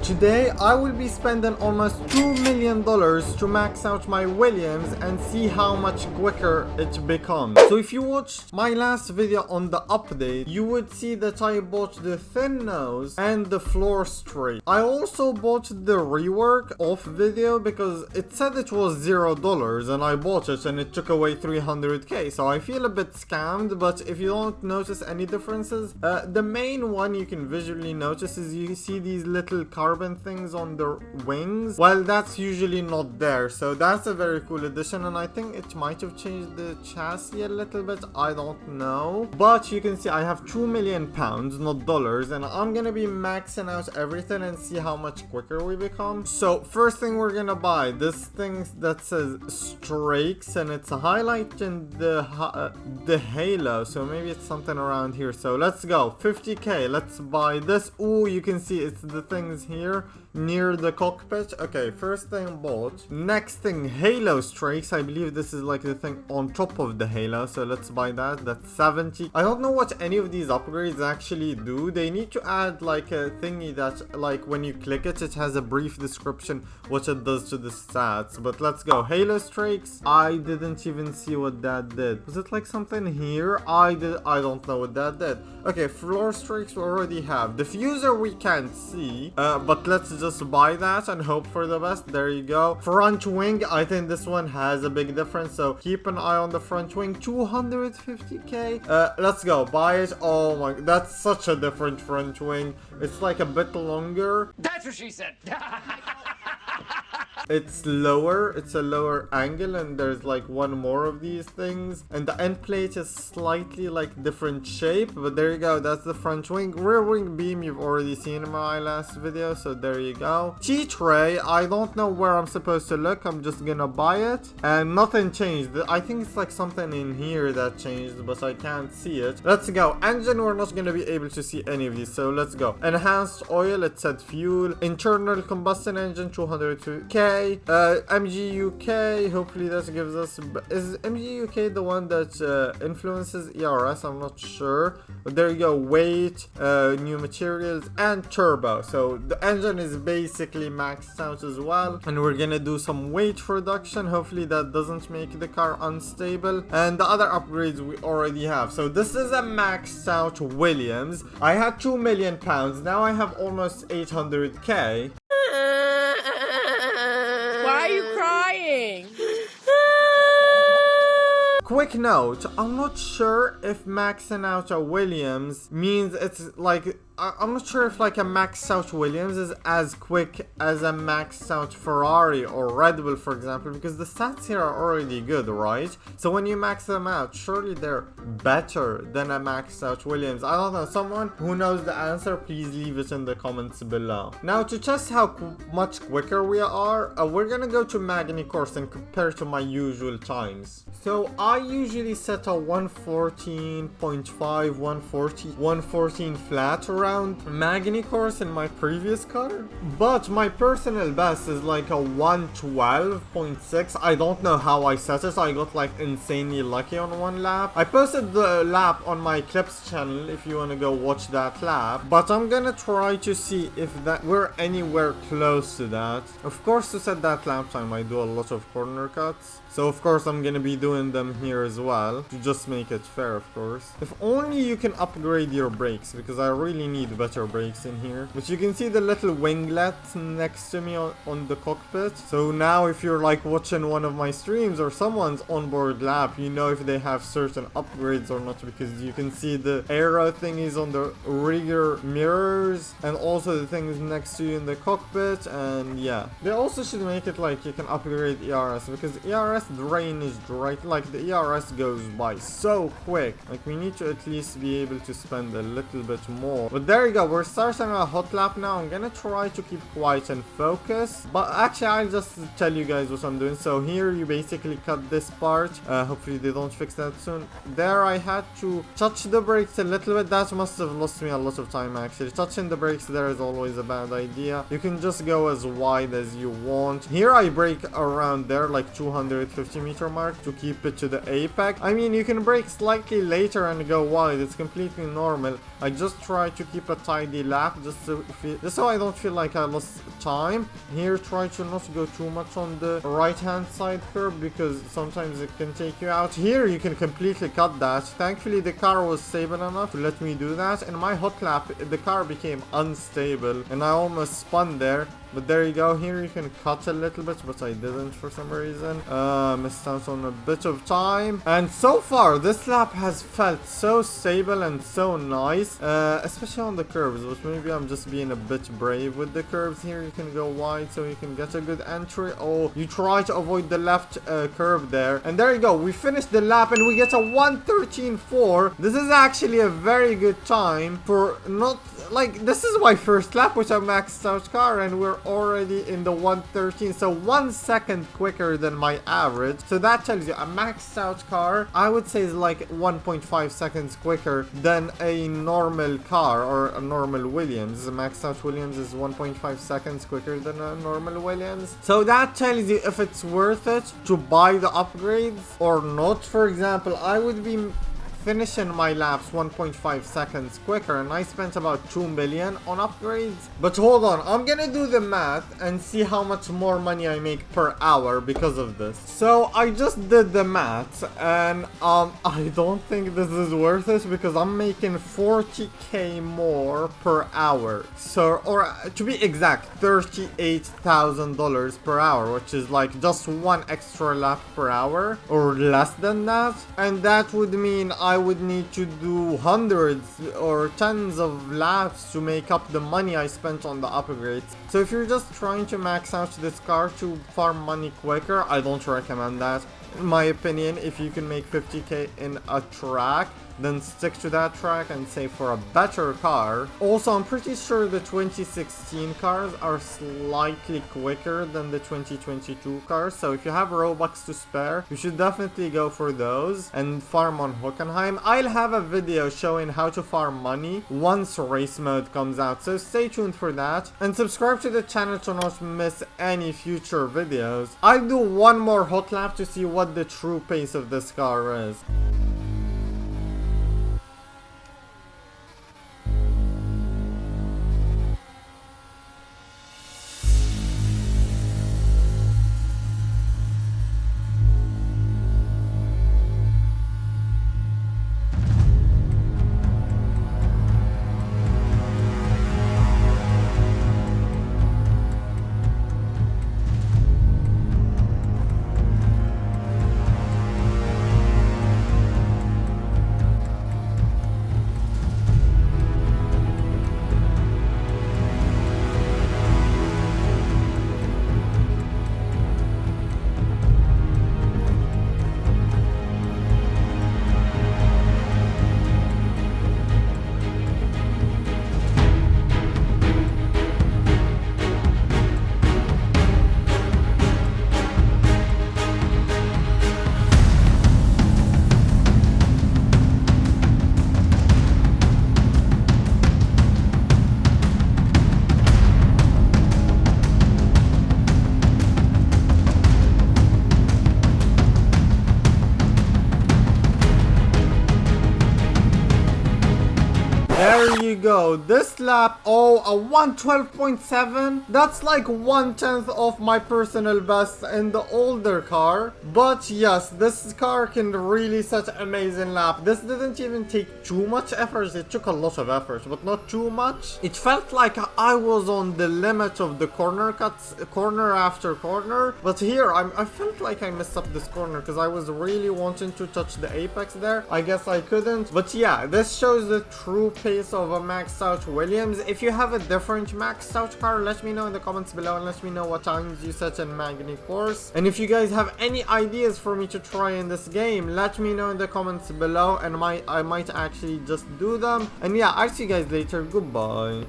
Today I will be spending almost $2 million to max out my Williams and see how much quicker it becomes. So if you watched my last video on the update, you would see that I bought the thin nose and the floor straight. I also bought the rework off video because it said it was $0 and I bought it and it took away 300k. So I feel a bit scammed, but if you don't notice any differences, the main one you can visually notice is you see these little carbon things on the wings. Well, that's usually not there, so that's a very cool addition, and I think it might have changed the chassis a little bit. I don't know, but you can see I have £2 million, not dollars, and I'm gonna be maxing out everything and see how much quicker we become. So first thing we're gonna buy this thing that says Strakes, and it's highlighting the halo, so maybe it's something around here. So let's go 50k. Let's buy this. Oh, you can see it's the things here near the cockpit. Okay, first thing bought. Next thing, Halo Strakes. I believe this is like the thing on top of the Halo, so let's buy that. That's 70. I don't know what any of these upgrades actually do. They need to add like a thingy that like when you click it, it has a brief description what it does to the stats. But let's go. Halo Strakes. I didn't even see what that did. Was it like something here? I don't know what that did. Okay, floor Strakes we already have. Diffuser we can't see, but let's just buy that and hope for the best. There you go. Front wing, I think this one has a big difference, so keep an eye on the front wing. 250k. Let's go buy it. Oh my, that's such a different front wing. It's like a bit longer. That's what she said. It's lower, it's a lower angle, and there's like one more of these things, and the end plate is slightly like different shape, but there you go. That's the front wing. Rear wing beam you've already seen in my last video, so there you go. T-tray, I don't know where I'm supposed to look. I'm just gonna buy it, and nothing changed. I think it's like something in here that changed, but I can't see it. Let's go. Engine, we're not gonna be able to see any of these, so let's go. Enhanced oil, it said fuel. Internal combustion engine, 202k. MGUK, hopefully that gives us. Is MGUK the one that influences ERS? I'm not sure, but there you go. Weight, new materials, and turbo. So the engine is basically maxed out as well, and we're gonna do some weight reduction. Hopefully that doesn't make the car unstable, and the other upgrades we already have. So this is a maxed out Williams. I had £2 million, now I have almost 800k. Why are you crying? Quick note, I'm not sure if maxing out a Williams means it's like, I'm not sure if like a maxed out Williams is as quick as a maxed out Ferrari or Red Bull, for example, because the stats here are already good, right? So when you max them out, surely they're better than a maxed out Williams. I don't know, someone who knows the answer, please leave it in the comments below. Now to test how much quicker we are, we're gonna go to Magny course and compare to my usual times. So I usually set a 114.5, 114 flat around Magny course in my previous car, but my personal best is like a 112.6. I don't know how I set it. I got like insanely lucky on one lap. I posted the lap on my clips channel if you want to go watch that lap, but I'm gonna try to see if that we're anywhere close to that. Of course, to set that lap time I do a lot of corner cuts, so of course I'm gonna be doing them here as well to just make it fair, of course. If only you can upgrade your brakes, because I really need better brakes in here. But you can see the little winglet next to me on the cockpit. So now if you're like watching one of my streams or someone's onboard lap, you know if they have certain upgrades or not, because you can see the aero thingies on the rear mirrors and also the things next to you in the cockpit. And yeah, they also should make it like you can upgrade ERS, because ERS drain is right, like the ERS goes by so quick. Like we need to at least be able to spend a little bit more. But there you go, we're starting a Hotlap now. I'm gonna try to keep quiet and focus, but actually I'll just tell you guys what I'm doing. So here you basically cut this part. Hopefully they don't fix that soon. There I had to touch the brakes a little bit. That must have lost me a lot of time actually. Touching the brakes there is always a bad idea. You can just go as wide as you want. Here I brake around there like 250 meter mark to keep it to the apex. I mean, you can brake slightly later and go wide. It's completely normal. I just try to keep a tidy lap, just so I don't feel like I lost time. Here, try to not go too much on the right-hand side curb because sometimes it can take you out. Here, you can completely cut that. Thankfully, the car was stable enough to let me do that. And my hot lap, the car became unstable and I almost spun there. But there you go. Here you can cut a little bit, but I didn't for some reason. Missed out on a bit of time. And so far, this lap has felt so stable and so nice, especially on the curves, which maybe I'm just being a bit brave with the curves. Here you can go wide so you can get a good entry. Oh, you try to avoid the left curve there. And there you go. We finished the lap and we get a 1:13.4. This is actually a very good time for not... Like, this is my first lap with a maxed out car and we're already in the 1:13, so 1 second quicker than my average. So that tells you a maxed out car, I would say, is like 1.5 seconds quicker than a normal car or a normal Williams. A maxed out Williams is 1.5 seconds quicker than a normal Williams. So that tells you if it's worth it to buy the upgrades or not. For example, I would be finishing my laps 1.5 seconds quicker and I spent about 2 million on upgrades. But hold on, I'm gonna do the math and see how much more money I make per hour because of this. So I just did the math and I don't think this is worth it because I'm making 40k more per hour. So, or to be exact, $38,000 per hour, which is like just one extra lap per hour or less than that. And that would mean I would need to do hundreds or tens of laps to make up the money I spent on the upgrades. So if you're just trying to max out this car to farm money quicker, I don't recommend that. In my opinion, if you can make 50k in a track, then stick to that track and save for a better car. Also, I'm pretty sure the 2016 cars are slightly quicker than the 2022 cars, so if you have Robux to spare, you should definitely go for those and farm on Hockenheim. I'll have a video showing how to farm money once race mode comes out, so stay tuned for that and subscribe to the channel to not miss any future videos. I'll do one more hot lap to see what the true pace of this car is. There you go. This lap, oh, a 112.7. That's like 1/10 of my personal best in the older car. But yes, this car can really set an amazing lap. This didn't even take too much effort. It took a lot of effort, but not too much. It felt like I was on the limit of the corner cuts, corner after corner. But here, I felt like I messed up this corner because I was really wanting to touch the apex there. I guess I couldn't. But yeah, this shows the true pace of a maxed out Williams. If you have a different maxed out car, let me know in the comments below and let me know what times you set in Magny Course. And if you guys have any ideas for me to try in this game, let me know in the comments below and I might actually just do them. And yeah, I'll see you guys later. Goodbye.